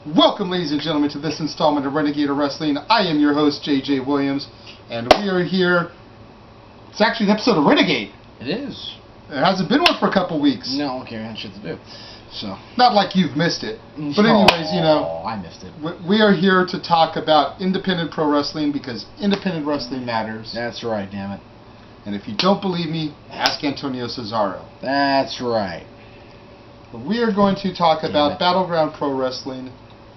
Welcome, ladies and gentlemen, to this installment of Renegade Wrestling. I am your host, JJ Williams, and we are here. It's actually an episode of Renegade. It is. It hasn't been one for a couple weeks. No, okay, I had shit to do. So. Not like you've missed it. But anyways, you know. I missed it. We are here to talk about independent pro wrestling because independent wrestling matters. That's right, damn it. And if you don't believe me, ask Antonio Cesaro. That's right. We are going to talk about Battleground Pro Wrestling,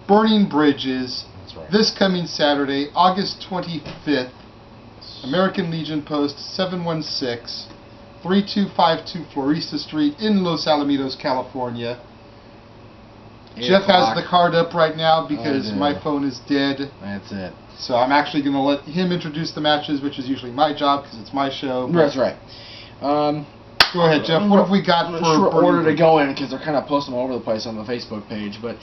Burning Bridges, That's right. This coming Saturday, August 25th, American Legion Post 716, 3252 Florista Street in Los Alamitos, California. Jeff has the card up right now because my phone is dead. That's it. So I'm actually going to let him introduce the matches, which is usually my job because it's my show. That's right. Go ahead, Jeff. What have we got I'm for not sure order to go in because they're kind of posting them all over the place on the Facebook page. But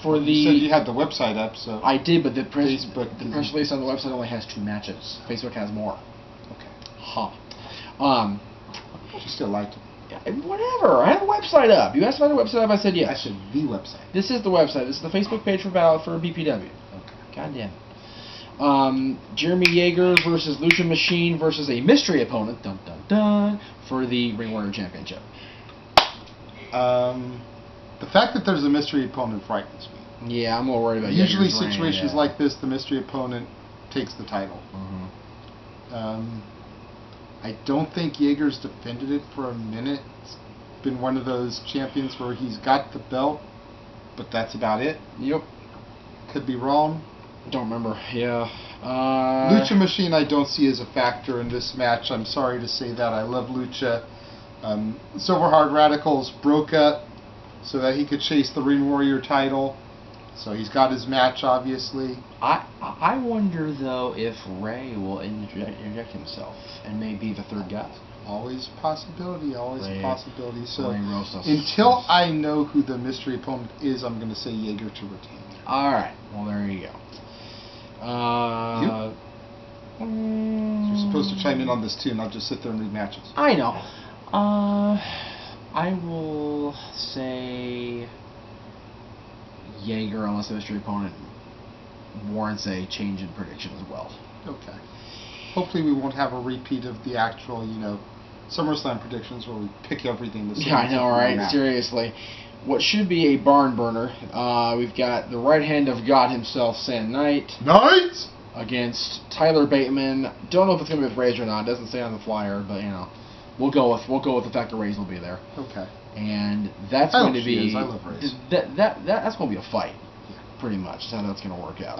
for the you said you had the website up, so I did, but the press Facebook release on the website only has 2 matches. Facebook has more. Okay. Huh. You still liked it. Yeah, whatever. I have a website up. You asked about the website up. I said yes. I said the website. This is the website. This is the Facebook page for BPW. Okay. God damn it. Jeremy Yeager versus Lucha Machine versus a mystery opponent, dun dun dun, for the Ring Warrior Championship. The fact that there's a mystery opponent frightens me. Yeah, I'm more worried about usually Yeager's situations reign, like this, the mystery opponent takes the title. I don't think Yeager's defended it for a minute. It's been one of those champions where he's got the belt, but that's about it. Yep. Could be wrong. Don't remember. Yeah. Lucha Machine I don't see as a factor in this match. I'm sorry to say that. I love Lucha. Silver Hard Radicals broke up so that he could chase the Ring Warrior title. So he's got his match, obviously. I wonder, though, if Ray will inject himself and may be the third guy. Always a possibility, always a possibility. So Ray until I know who the mystery opponent is, I'm going to say Yeager to retain. Alright, well, there you go. You're supposed to chime in on this too, not just sit there and read matches. I know. I will say Yeager, unless the mystery opponent warrants a change in prediction as well. Okay. Hopefully we won't have a repeat of the actual, SummerSlam predictions where we pick everything the same. Yeah, I know, right? Seriously. What should be a barn burner. We've got the right hand of God himself, Sam Knight. Against Tyler Bateman. Don't know if it's going to be with Rays or not. It doesn't say on the flyer, but we'll go with the fact that Rays will be there. Okay. And that's going to be. I love Rays. That's going to be a fight, pretty much. That's how that's going to work out.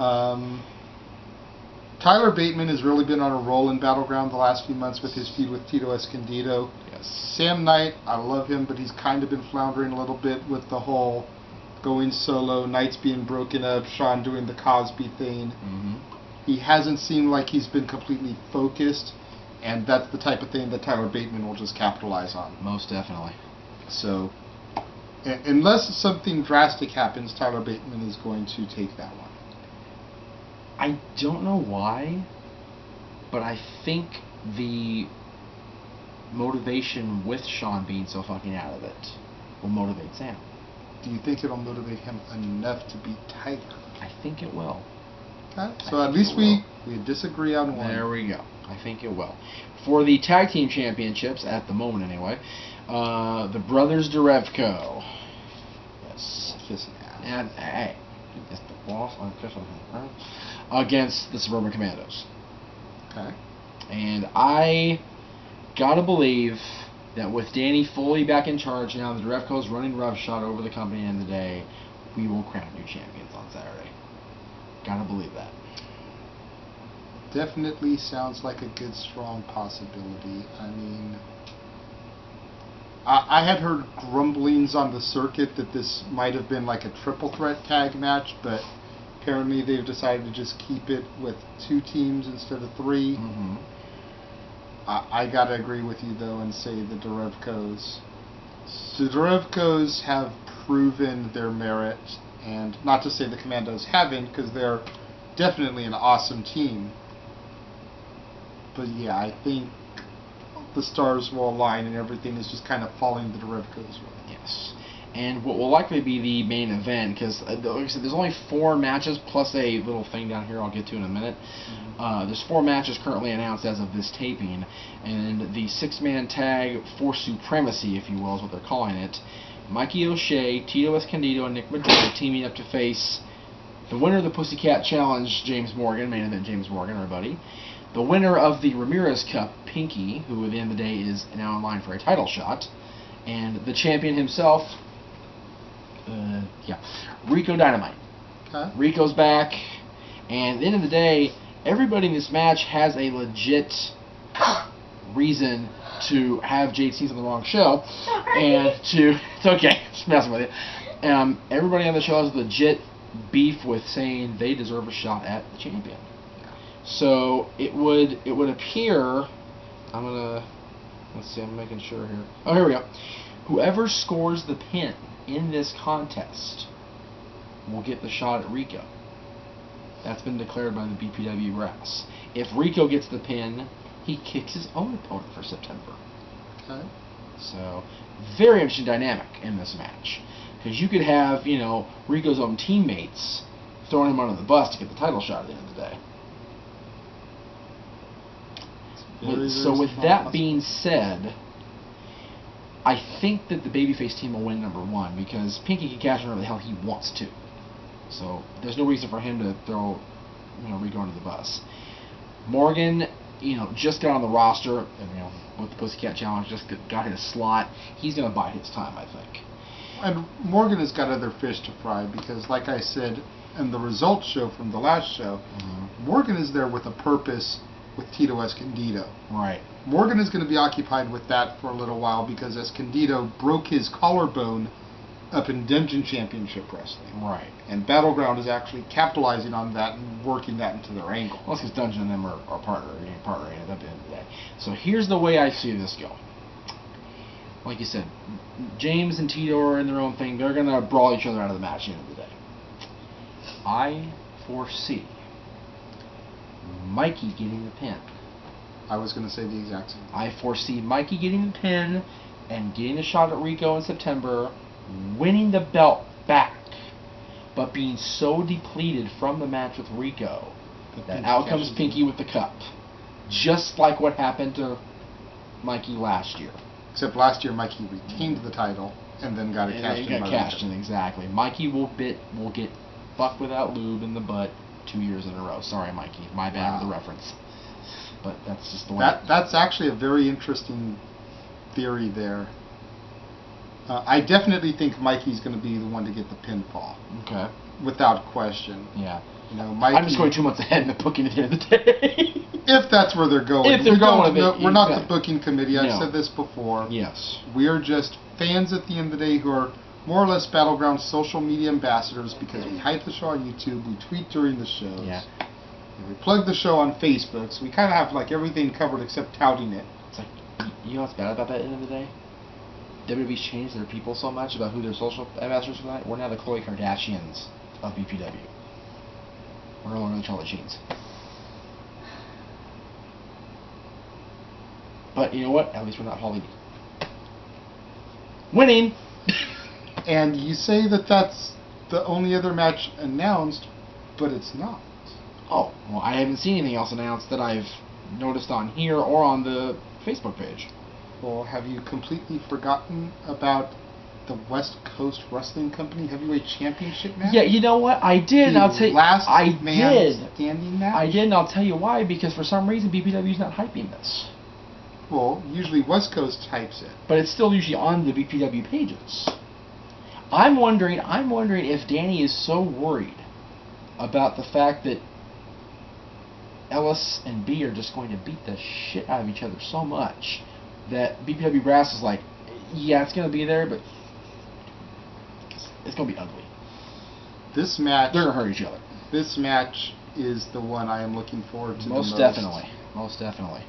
Tyler Bateman has really been on a roll in Battleground the last few months with his feud with Tito Escondido. Yes. Sam Knight, I love him, but he's kind of been floundering a little bit with the whole going solo, Knight's being broken up, Sean doing the Cosby thing. He hasn't seemed like he's been completely focused, and that's the type of thing that Tyler Bateman will just capitalize on. Most definitely. So, unless something drastic happens, Tyler Bateman is going to take that one. I don't know why, but I think the motivation with Sean being so fucking out of it will motivate Sam. Do you think it'll motivate him enough to beat Tyler? I think it will. Okay. So at least we disagree on one. There we go. I think it will. For the tag team championships, at the moment anyway, the Brothers Derevko. Yes. And hey, that's the boss. Against the Suburban Commandos. Okay. And I gotta believe that with Danny fully back in charge now, the Derevko's running roughshod over the company in the day, we will crown new champions on Saturday. Gotta believe that. Definitely sounds like a good, strong possibility. I mean, I had heard grumblings on the circuit that this might have been like a triple threat tag match, but apparently they've decided to just keep it with 2 teams instead of 3. I gotta agree with you though and say the Derevkos. The Derevkos have proven their merit, and not to say the Commandos haven't, because they're definitely an awesome team. But yeah, I think the stars will align and everything is just kind of falling the Derevkos' way. Yes. and what will likely be the main event, because like I said, there's only 4 matches plus a little thing down here I'll get to in a minute. There's 4 matches currently announced as of this taping, and the 6-man tag for supremacy, if you will, is what they're calling it. Mikey O'Shea, Tito Escondido, and Nick Madrid teaming up to face the winner of the Pussycat Challenge, James Morgan, main event James Morgan, our buddy. The winner of the Ramirez Cup, Pinky, who at the end of the day is now in line for a title shot. And the champion himself, Rico Dynamite. Okay. Rico's back, and at the end of the day, everybody in this match has a legit reason to have JT's on the wrong show, and it's okay, just messing with you. Everybody on the show has legit beef with saying they deserve a shot at the champion. So it would appear, let's see, I'm making sure here. Oh, here we go. Whoever scores the pin in this contest will get the shot at Rico. That's been declared by the BPW brass. If Rico gets the pin, he kicks his own opponent for September. Okay. So, very interesting dynamic in this match. Because you could have, Rico's own teammates throwing him under the bus to get the title shot at the end of the day. So with that being said, I think that the babyface team will win number 1 because Pinky can cash in whatever the hell he wants to. So there's no reason for him to throw Rico under the bus. Morgan, just got on the roster, and with the Pussycat Challenge, just got his slot. He's going to bide his time, I think. And Morgan has got other fish to fry because, like I said in the results show from the last show, Morgan is there with a purpose with Tito Escondido. Right. Morgan is going to be occupied with that for a little while because Escondido broke his collarbone up in Dungeon Championship Wrestling. Right. And Battleground is actually capitalizing on that and working that into their angle. Well, it's because Dungeon and them are partnering at the end of the day. So here's the way I see this going. Like you said, James and Tito are in their own thing. They're going to brawl each other out of the match at the end of the day. I foresee Mikey getting the pin. I was going to say the exact same. I foresee Mikey getting the pin and getting a shot at Rico in September, winning the belt back, but being so depleted from the match with Rico that out comes Pinky with the cup. Just like what happened to Mikey last year. Except last year Mikey retained the title and then got it cashed in. Got cashed in, exactly. Mikey will get fucked without lube in the butt 2 years in a row. Sorry, Mikey. My bad for the reference. But that's just the way. That's actually a very interesting theory there. I definitely think Mikey's going to be the one to get the pinfall. Okay. Without question. Yeah. Mikey, I'm just going 2 months ahead in the booking at the end of the day. If that's where they're going. If they're going, we're not the booking committee. I've said this before. Yes. We are just fans at the end of the day who are more or less Battleground social media ambassadors because we hype the show on YouTube, we tweet during the shows, we plug the show on Facebook, so we kind of have like everything covered except touting it. It's like, you know what's bad about that at the end of the day? WWE's changed their people so much about who their social ambassadors are. We're now the Khloe Kardashians of BPW. We're no longer the Charlie Sheens. But you know what? At least we're not Holly D. Winning! And you say that that's the only other match announced, but it's not. Oh, well, I haven't seen anything else announced that I've noticed on here or on the Facebook page. Well, have you completely forgotten about the West Coast Wrestling Company Heavyweight Championship match? Yeah, you know what? I did, and I'll tell you... Last man standing match? I did, and I'll tell you why, because for some reason BPW's not hyping this. Well, usually West Coast hypes it. But it's still usually on the BPW pages. I'm wondering if Danny is so worried about the fact that Ellis and B are just going to beat the shit out of each other so much that BPW Brass is like, yeah, it's going to be there, but it's going to be ugly. This match... They're going to hurt each other. This match is the one I am looking forward to Most definitely. Most definitely.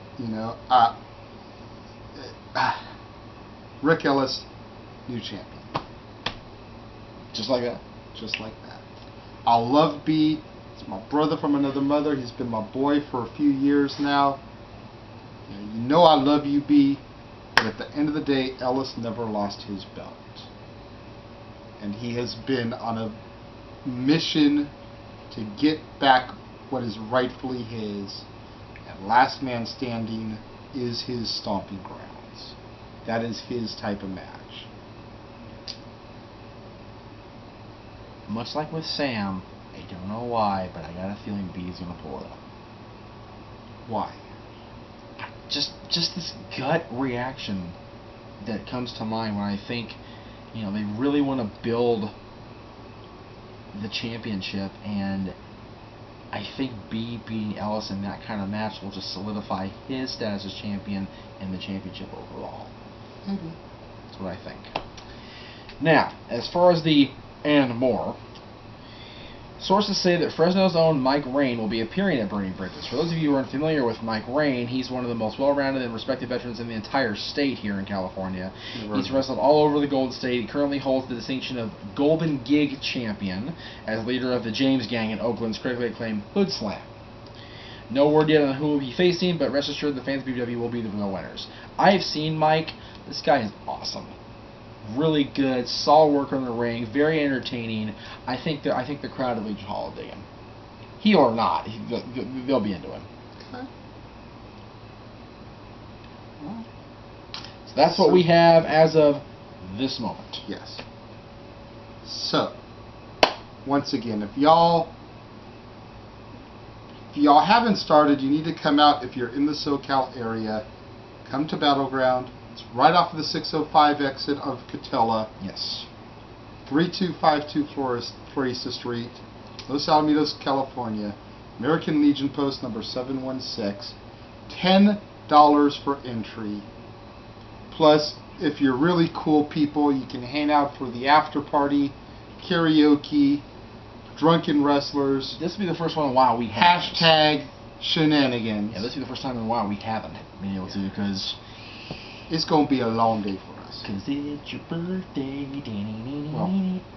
Rick Ellis, new champion. Just like that? Just like that. I love B. He's my brother from another mother. He's been my boy for a few years now. You know I love you, B. But at the end of the day, Ellis never lost his belt. and he has been on a mission to get back what is rightfully his, and Last Man Standing is his stomping grounds. That is his type of match. Much like with Sam, I don't know why, but I got a feeling B is going to pull it up. Why? Just this gut reaction that comes to mind when I think, they really want to build the championship, and I think B beating Ellis in that kind of match will just solidify his status as champion and the championship overall. Maybe. That's what I think. Now, as far as the and more, sources say that Fresno's own Mike Rain will be appearing at Burning Bridges. For those of you who aren't familiar with Mike Rain, he's one of the most well-rounded and respected veterans in the entire state here in California. He's wrestled all over the Golden State. He currently holds the distinction of Golden Gig Champion as leader of the James Gang in Oakland's critically acclaimed Hood Slam. No word yet on who will be facing, but rest assured the fans of BPW will be the real winners. I have seen Mike. This guy is awesome. Really good, solid worker in the ring, very entertaining. I think the crowd at Legion Hall will dig him. Heel or not, they'll be into him. Okay. Well, so that's what we have as of this moment. Yes. So, once again, if y'all haven't started, you need to come out. If you're in the SoCal area, come to Battleground. It's right off of the 605 exit of Catella. Yes. 3252 Florista Street, Los Alamitos, California. American Legion Post number 716. $10 for entry. Plus, if you're really cool people, you can hang out for the after party, karaoke, drunken wrestlers. This will be the first one in a while we haven't. Hashtag shenanigans. Yeah, this will be the first time in a while we haven't been able to, because it's going to be a long day for us. Because it's your birthday.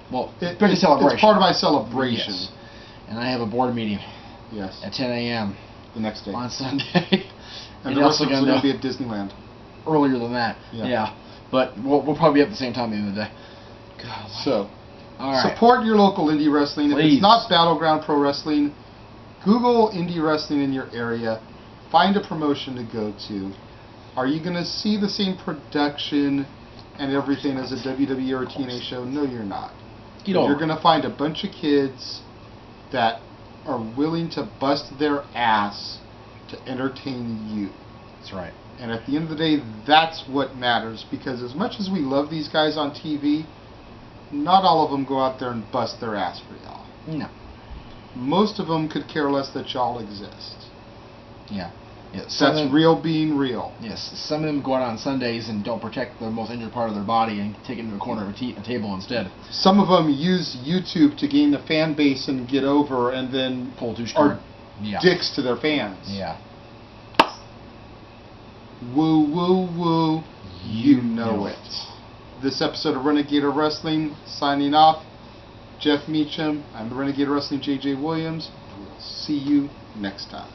Well, it's celebration. It's part of my celebration. Yes. And I have a board meeting. Yes. At 10 a.m. the next day. On Sunday. And the rest of us are going to be at Disneyland. Earlier than that. Yeah. But we'll probably be at the same time at the end of the day. God. So, all right. Support your local indie wrestling. Please. If it's not Battleground Pro Wrestling, Google indie wrestling in your area. Find a promotion to go to. Are you going to see the same production and everything as a WWE or a TNA show? No, you're not. You're going to find a bunch of kids that are willing to bust their ass to entertain you. That's right. And at the end of the day, that's what matters. Because as much as we love these guys on TV, not all of them go out there and bust their ass for y'all. No. Most of them could care less that y'all exist. Yeah. That's real being real. Yes, some of them go out on Sundays and don't protect the most injured part of their body and take it into a corner of a table instead. Some of them use YouTube to gain the fan base and get over, and then pull too are dicks to their fans. Yeah. Woo, woo, woo. You know it. This episode of Renegade Wrestling, signing off. Jeff Meacham. I'm the Renegade Wrestling JJ Williams. We'll see you next time.